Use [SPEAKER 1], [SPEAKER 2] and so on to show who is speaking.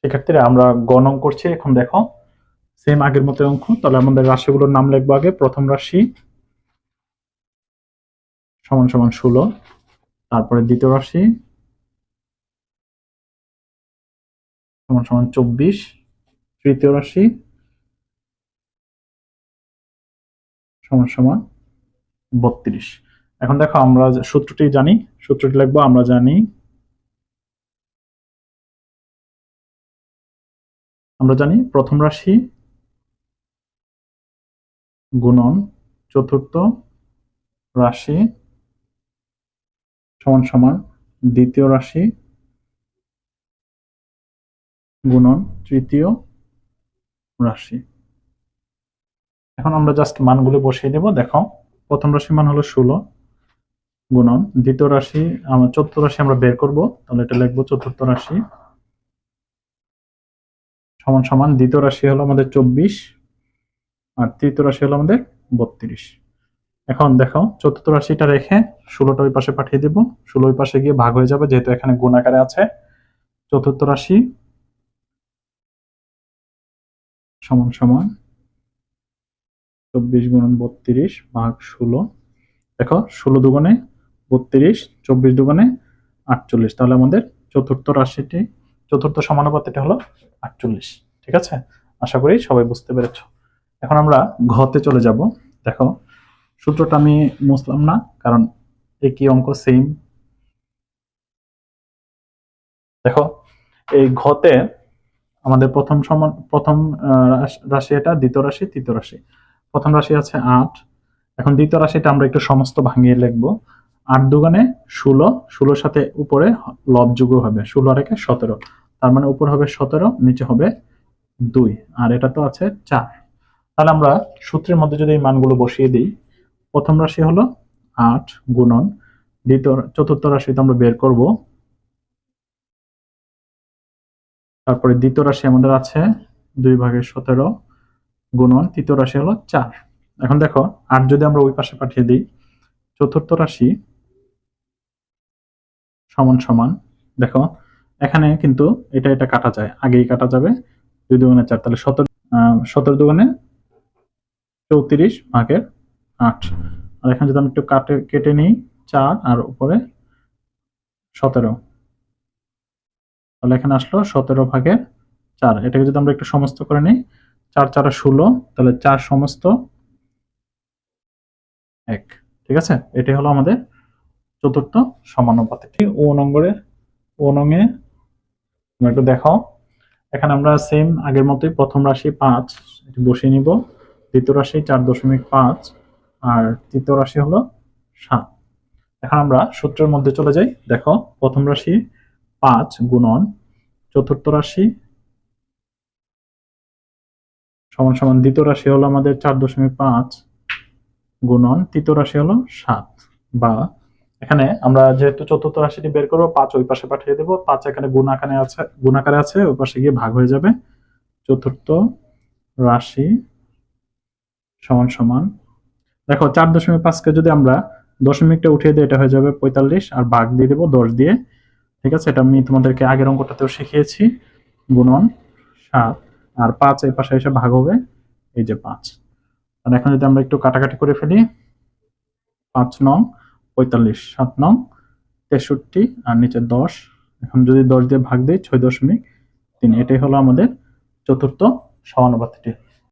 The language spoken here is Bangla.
[SPEAKER 1] শিক্ষার্থীরা আমরা গ নং করছি। এখন দেখো সেম আগের মতো অঙ্ক। তাহলে আমাদের রাশিগুলোর নাম লিখবো। আগে প্রথম রাশি সমান সমান 16, তারপরে দ্বিতীয় রাশি সমান সমান 24, তৃতীয় রাশি সমান সমান 32। এখন দেখো আমরা সূত্রটি জানি, সূত্রটি লিখবো। আমরা জানি প্রথম রাশি গুণন চতুর্থ রাশি সমান সমান দ্বিতীয় রাশি গুণন তৃতীয় রাশি। এখন আমরা জাস্ট মানগুলো বসিয়ে দেব। দেখো প্রথম রাশি মান হলো 16 গুণন দ্বিতীয় রাশি, চতুর্থ রাশি আমরা বের করব। তাহলে এটা লিখবো চতুর্থ রাশি সমান সমান দ্বিতীয় রাশি হলো আমাদের 24 আর তৃতীয় রাশি হলো আমাদের 32। এখন দেখো চতুর্থ রাশিটা রেখে 16টা ওই পাশে পাঠিয়ে দেব। 16 ওই পাশে গিয়ে ভাগ হয়ে যাবে, যেহেতু এখানে গুণ আকারে আছে। চতুর্থ রাশি সমান সমান 24 গুণন 32 ভাগ 16। দেখো 16 দুগুণে 32, 24 দুগুণে 48। তাহলে আমাদের চতুর্থ সমানুপাতিটি হলো 48। ঠিক আছে, আশা করি সবাই বুঝতে পেরেছ। এখন আমরা ঘতে চলে যাব। দেখো সূত্রটা আমি মুছলাম না, কারণ একই অঙ্ক সেম। দেখো এই ঘতে আমাদের প্রথম রাশি এটা, দ্বিতীয় রাশি, তৃতীয় রাশি। প্রথম রাশি আছে 8। এখন দ্বিতীয় রাশিটা আমরা একটু সমস্ত ভাঙিয়ে লিখবো। 8 দুগুণে 16, 16 সাথে উপরে লবযোগ হবে, 16 আর 1 17। তার মানে উপর হবে 17, নিচে হবে 2, আর এটা তো আছে 4। তাহলে আমরা সূত্রের মধ্যে যদি এই মানগুলো বসিয়ে দিই, প্রথম রাশি হলো 8 গুণন চতুর্থ রাশি তো আমরা বের করব। তারপরে দ্বিতীয় রাশি আমাদের আছে 2 ভাগের 17 গুণন তৃতীয় রাশি হলো 4। এখন দেখো 8 যদি আমরা ওই পাশে পাঠিয়ে দিই, চতুর্থ রাশি সমান সমান, দেখো এখানে কিন্তু এটা কাটা যায়, আগেই কাটা যাবে। 2 দুগুণে 4, তাহলে 17 দুগুণে 34 ভাগের 8। আর এখানে যদি আমি একটু কেটে নিই 4 আর উপরে 17, তাহলে এখানে আসলো 17 ভাগের 4। এটাকে যদি আমরা একটু সমস্ত করে নিই, 4 4 16, তাহলে 4 সমস্ত 1। ঠিক আছে, এটাই হলো আমাদের চতুর্থ সমানুপাতিটি। ও নঙে একটু দেখো, এখানে আমরা সেম আগের মতোই প্রথম রাশি 5 বসিয়ে নিব, দ্বিতীয় রাশি 4.5 আর তৃতীয় রাশি হলো 7। এখন আমরা সূত্রের মধ্যে চলে যাই। দেখো প্রথম রাশি 5 গুণন চতুর্থ রাশি সমান সমান দ্বিতীয় রাশি হলো আমাদের 4.5 গুণন তৃতীয় রাশি হলো 7। বা এখানে আমরা যেহেতু চতুর্থ রাশিটি বের করবো, 5 ওই পাশে পাঠিয়ে দেবো। 5 এখানে গুণ আকারে আছে, ওই পাশে গিয়ে ভাগ হয়ে যাবে। চতুর্থ রাশি সমান সমান, দেখো 4.5কে যদি আমরা দশমিকটা উঠিয়ে দিই, এটা হয়ে যাবে 45 আর ভাগ দিয়ে দেবো 10 দিয়ে। ঠিক আছে, এটা আমি তোমাদেরকে আগের অঙ্কটাতেও শিখিয়েছি। গুণন 7 আর 5 এই পাশে এসে ভাগ হবে, এই যে 5। আর এখন যদি আমরা একটু কাটাকাটি করে ফেলি, 5 নং 45, 7 নং 63 আর নিচে 10। এখন যদি 10 দিয়ে ভাগ দিই 6.3। এটাই হলো আমাদের চতুর্থ সমানুপাতিটি।